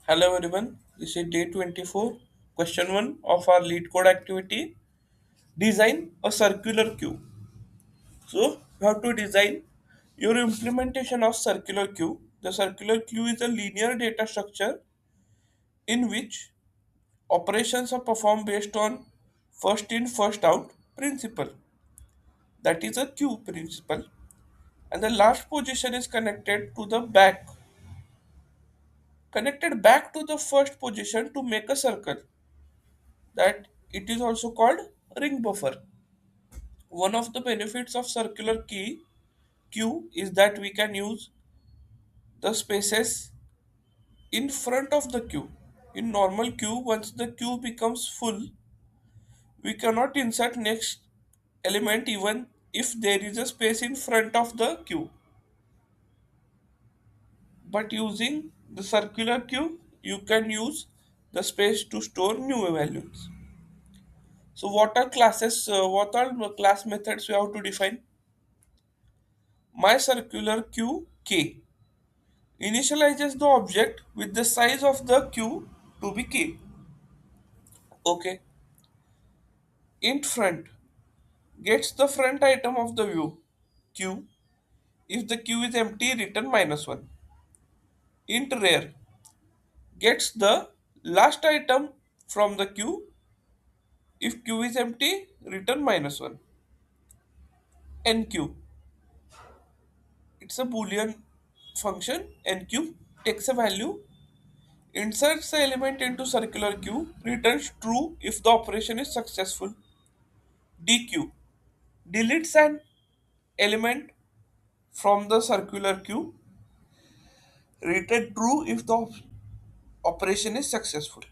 Hello everyone, this is day 24, question 1 of our lead code activity. Design a circular queue. So, you have to design your implementation of circular queue. The circular queue is a linear data structure in which operations are performed based on first in, first out principle. That is a queue principle. And the last position is connected back to the first position to make a circle. That it is also called ring buffer. One of the benefits of circular key queue is that we can use the spaces in front of the queue. In normal queue, once the queue becomes full, we cannot insert next element even if there is a space in front of the queue. But using the circular queue, you can use the space to store new values. So what are class methods we have to define? My circular queue K initializes the object with the size of the queue to be K. Okay. Int front gets the front item of the view queue. If the queue is empty, return -1. Int rear gets the last item from the queue. If queue is empty, return -1. Enqueue, it's a boolean function. Enqueue takes a value, inserts the element into circular queue, returns true if the operation is successful. Dequeue deletes an element from the circular queue, return true if the operation is successful.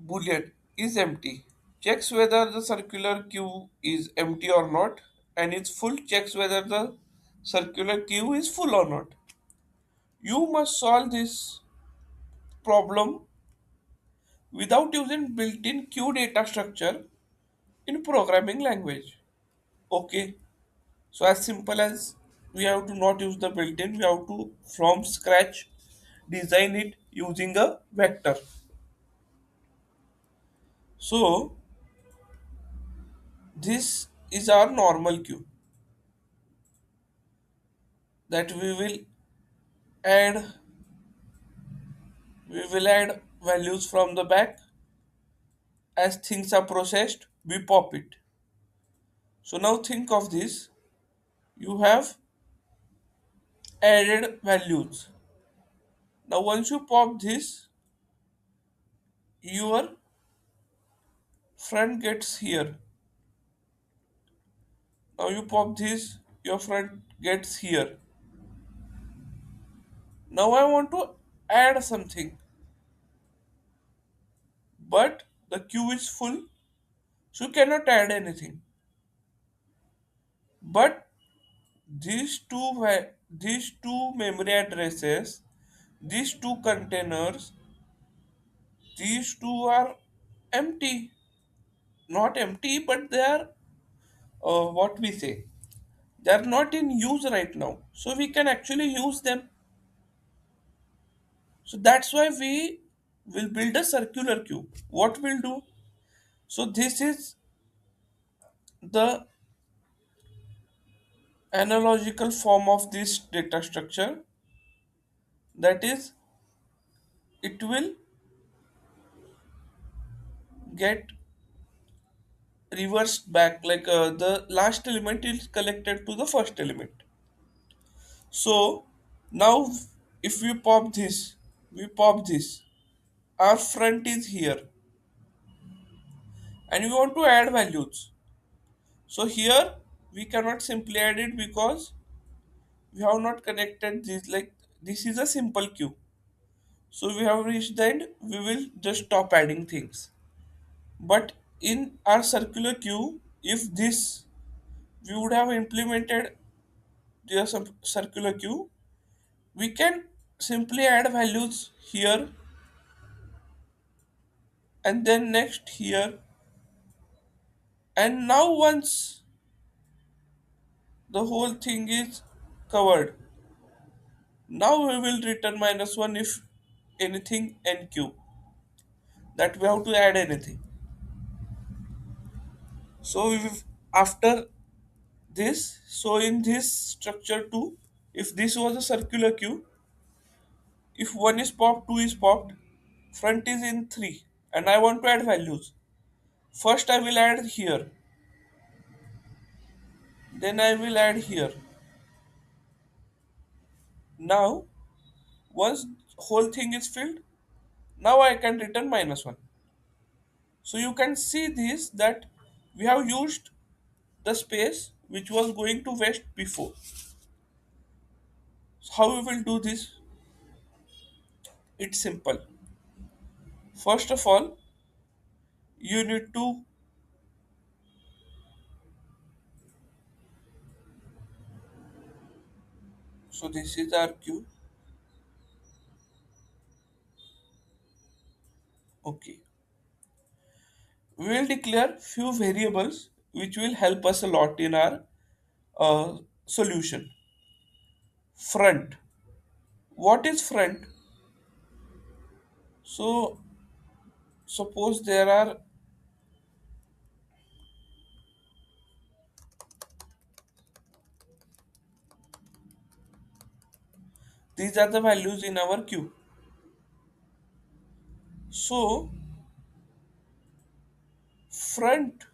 Boolean is empty, checks whether the circular queue is empty or not, and is full, checks whether the circular queue is full or not. You must solve this problem without using built-in queue data structure in programming language. Okay, so as simple as we have to not use the built-in, we have to from scratch design it using a vector. So this is our normal queue that add we will add values from the back. As things are processed, we pop it. So now think of this. You have added values. Now once you pop this, your front gets here. Now you pop this, your front gets here. Now I want to add something, but the queue is full, so you cannot add anything. But these two memory addresses, these two containers, these two are empty. Not empty, but they are what we say. They are not in use right now, so we can actually use them. So that's why we will build a circular queue. What we'll do? So this is the analogical form of this data structure. That is, it will get reversed back like the last element is collected to the first element. So now if we pop this, our front is here and we want to add values. So here we cannot simply add it because we have not connected this, like this is a simple queue. So we have reached the end, we will just stop adding things. But in our circular queue, if this we would have implemented the circular queue, we can simply add values here and then next here. And now once the whole thing is covered, now we will return -1 if anything NQ, that we have to add anything. So after this, so in this structure too, if this was a circular queue, if one is popped, two is popped, front is in three, and I want to add values. First I will add here, then I will add here. Now once whole thing is filled, now I can return -1. So you can see this that we have used the space which was going to west before. So how we will do this? It's simple. First of all, you need to, so this is our queue. Okay. We will declare few variables which will help us a lot in our solution. Front. What is front? So suppose there are, these are the values in our queue. So front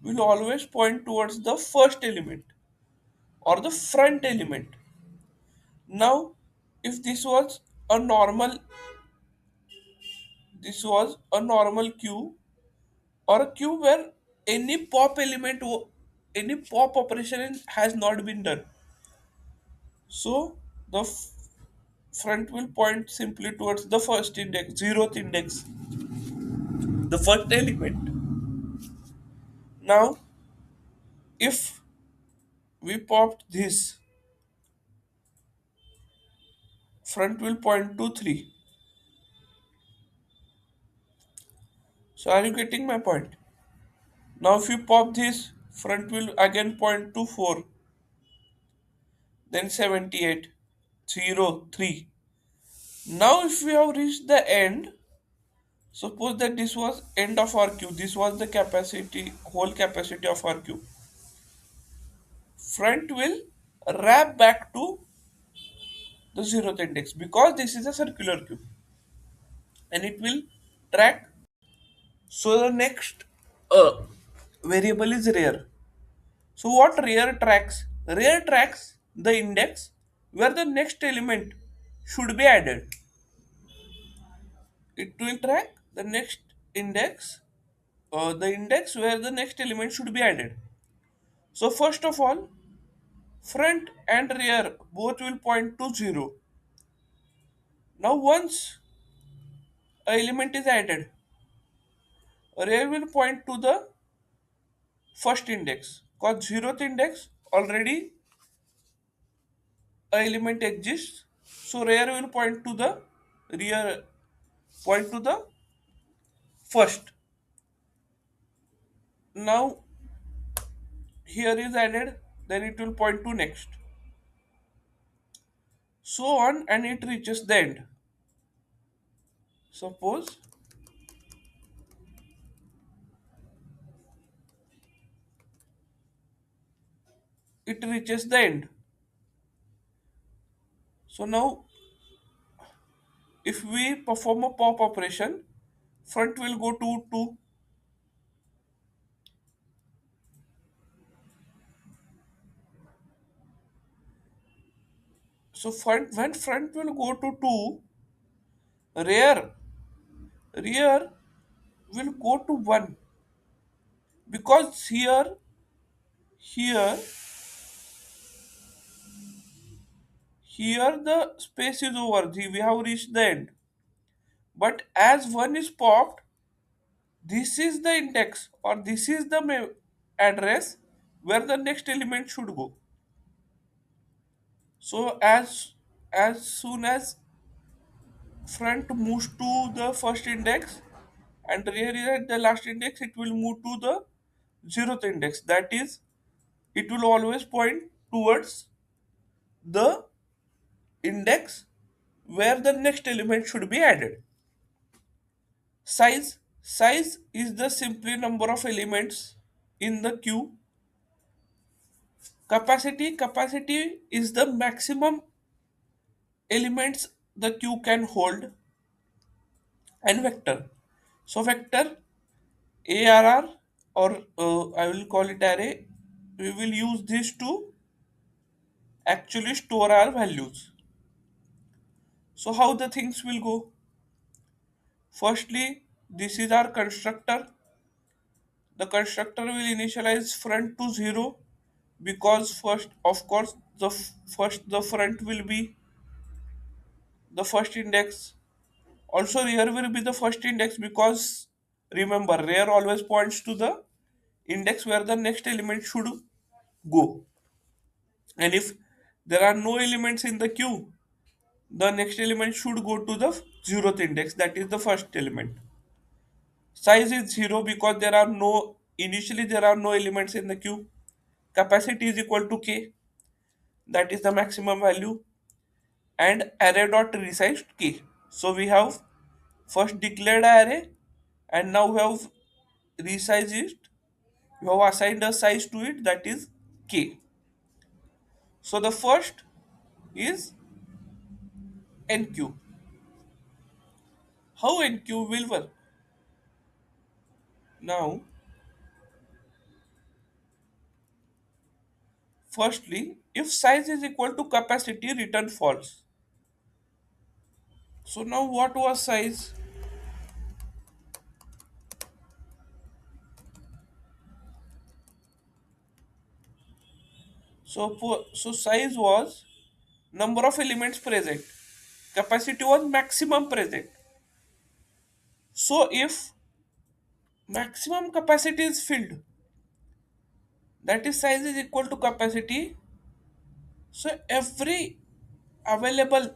will always point towards the first element or the front element. Now, if this was a normal queue or a queue where any pop any pop operation has not been done. So the front will point simply towards the first index, zeroth index, the first element. Now, if we popped this, front will point to 3. So are you getting my point? Now if you pop this, front will again point to 4, then 78, 0, 3. Now if we have reached the end, suppose that this was end of our queue, this was the capacity, whole capacity of our queue. Front will wrap back to the 0th index because this is a circular queue and it will track. So the next variable is rear. So what rear tracks? Rear tracks the index where the next element should be added. It will track the next index, the index where the next element should be added. So first of all, front and rear both will point to 0. Now once a element is added, rear will point to the first index because 0th index already a element exists. So rear will point to the rear, point to the first. Now here is added, then it will point to next. So on and it reaches the end. Suppose it reaches the end. So now if we perform a pop operation, front will go to 2. So front, when front will go to 2, rear rear will go to 1 because here here the space is over. We have reached the end. But as 1 is popped, this is the index or this is the address where the next element should go. So as soon as front moves to the first index and rear is at the last index, it will move to the 0th index. That is, it will always point towards the index where the next element should be added. Size is the simply number of elements in the queue. Capacity is the maximum elements the queue can hold. And vector. So vector ARR, or I will call it array, we will use this to actually store our values. So how the things will go? Firstly, this is our constructor. The constructor will initialize front to 0 because first, of course, the front will be the first index. Also rear will be the first index because remember rear always points to the index where the next element should go. And if there are no elements in the queue, the next element should go to the zeroth index, that is the first element. Size is 0 because there are no elements in the queue. Capacity is equal to k, that is the maximum value, and array dot resize k. So we have first declared array, and now we have resized it. We have assigned a size to it, that is k. So the first is NQ. How NQ will work? Now, firstly, if size is equal to capacity, return false. So now what was size? So size was number of elements present. Capacity was maximum present. So if maximum capacity is filled, that is size is equal to capacity. So available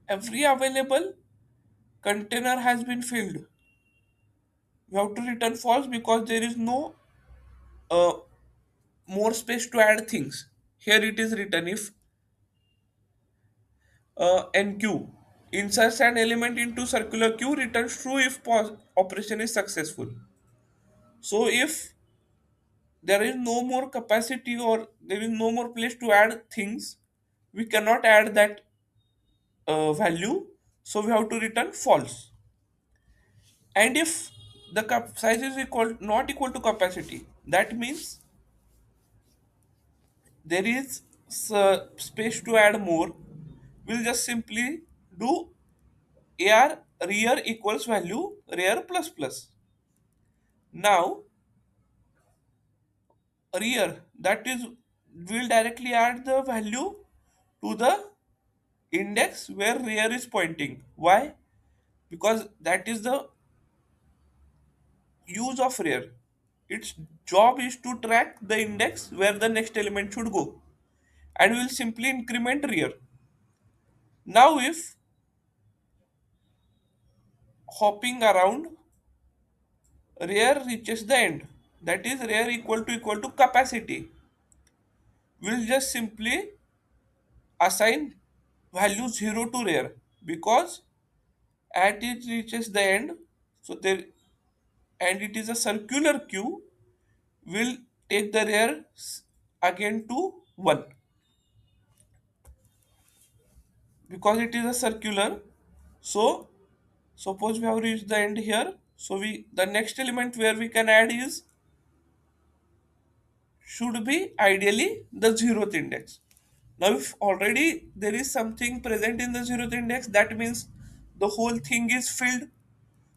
every available container has been filled. We have to return false because there is no uh, more space to add things. Here it is written if NQ inserts an element into circular queue, returns true if operation is successful. So if there is no more capacity or there is no more place to add things, we cannot add that value. So we have to return false. And if the size is not equal to capacity, that means there is space to add more. We'll just simply do AR rear equals value rear plus plus. Now rear, that is, will directly add the value to the index where rear is pointing. Why? Because that is the use of rear. Its job is to track the index where the next element should go, and will simply increment rear. Now if hopping around rear reaches the end, that is rear equal to capacity, we'll just simply assign value 0 to rear because at it reaches the end, so there, and it is a circular queue, will take the rear again to 1 because it is a circular. So suppose we have reached the end here, so we the next element where we can add is should be ideally the zeroth index. Now if already there is something present in the zeroth index, that means the whole thing is filled.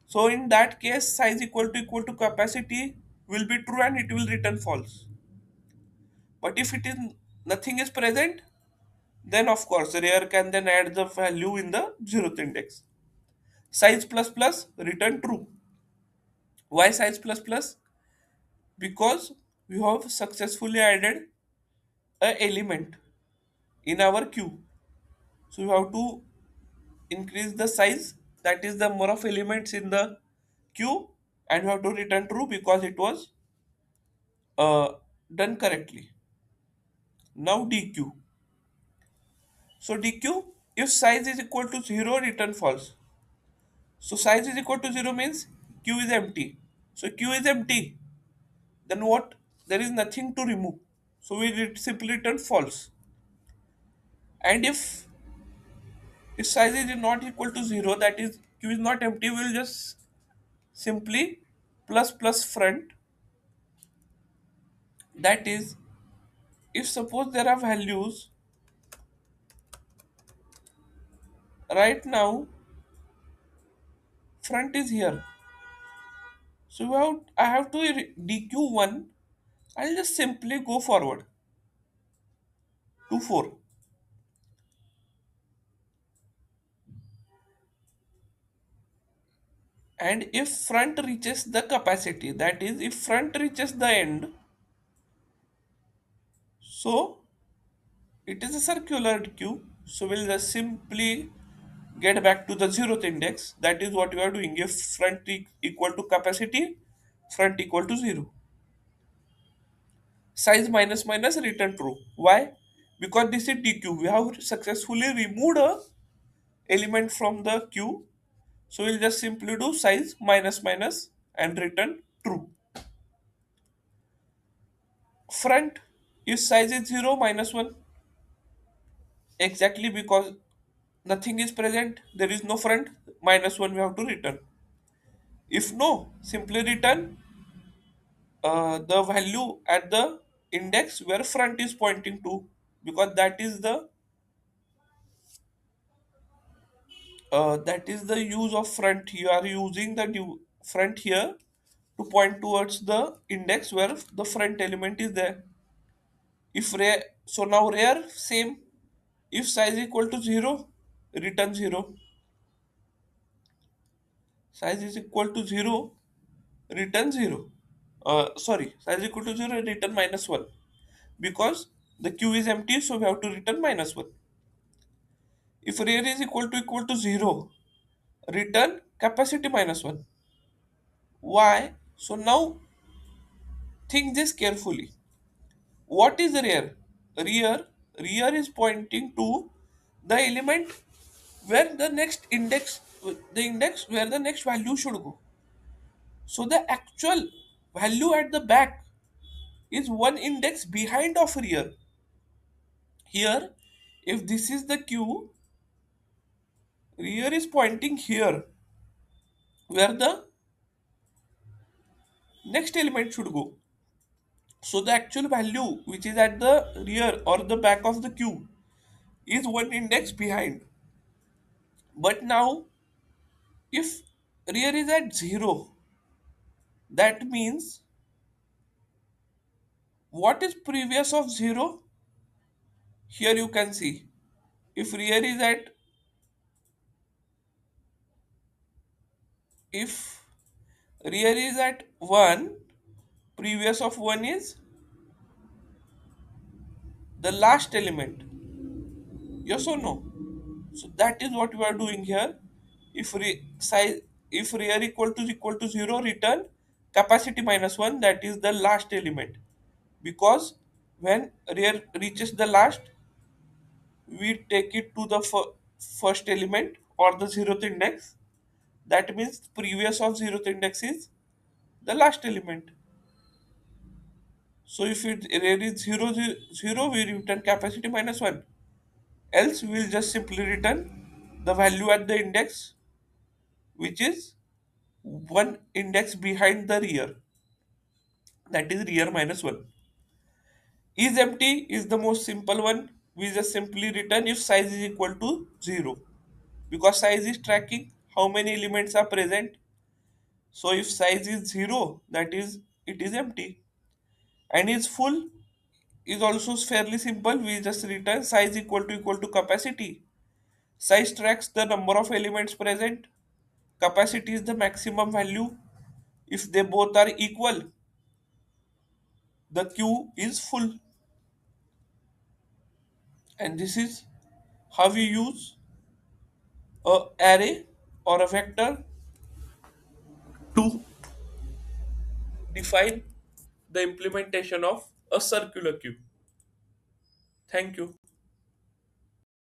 So in that case, size equal to capacity will be true and it will return false. But if it is nothing is present, then of course rear can then add the value in the zeroth index. Size plus plus return true. Why size plus plus? Because we have successfully added a element in our queue. So we have to increase the size, that is the number of elements in the queue, and we have to return true because it was done correctly. Now DQ. So dq, if size is equal to 0, return false. So size is equal to 0 means q is empty. So q is empty. Then what? There is nothing to remove. So we simply return false. And if size is not equal to 0, that is q is not empty, we will just simply plus plus front. That is, if suppose there are values right now, front is here. So I have to dq1. I'll just simply go forward to 4. And if front reaches the capacity, that is, if front reaches the end, so it is a circular queue. So we'll just simply get back to the zeroth index. That is what we are doing. If front equal to capacity, front equal to 0. Size minus minus return true. Why? Because this is dq. We have successfully removed a element from the queue. So we'll just simply do size minus minus and return true. Front, if size is 0 minus 1, exactly, because nothing is present, there is no front, minus 1 we have to return. If no, simply return the value at the index where front is pointing to, because that is the use of front. You are using the front here to point towards the index where the front element is there. If rare, so now rare, same. If size equal to 0, return 0. Size is equal to 0, return 0. Sorry, size equal to 0, return minus 1. Because the queue is empty, so we have to return minus 1. If rare is equal to 0, return capacity minus 1. Why? So now think this carefully. What is rear? Rear, rear is pointing to the element where the index where the next value should go. So the actual value at the back is one index behind of rear. Here, if this is the queue, rear is pointing here where the next element should go. So the actual value which is at the rear or the back of the queue is one index behind. But now if rear is at 0, that means what is previous of 0? Here you can see. If rear is at if rear is at 1, previous of 1 is the last element. Yes or no? So that is what we are doing here. If size, if rear equal to 0, return capacity minus 1, that is the last element. Because when rear reaches the last, we take it to the first element or the zeroth index. That means previous of zeroth index is the last element. So if rear is 0, 0, we return capacity minus 1. Else we will just simply return the value at the index which is one index behind the rear, that is rear minus 1. Is empty is the most simple one. We just simply return if size is equal to 0, because size is tracking how many elements are present. So if size is 0, that is it is empty. And is full is also fairly simple. We just return size equal to capacity. Size tracks the number of elements present. Capacity is the maximum value. If they both are equal, the queue is full. And this is how we use a array or a vector to define the implementation of a circular queue. Thank you.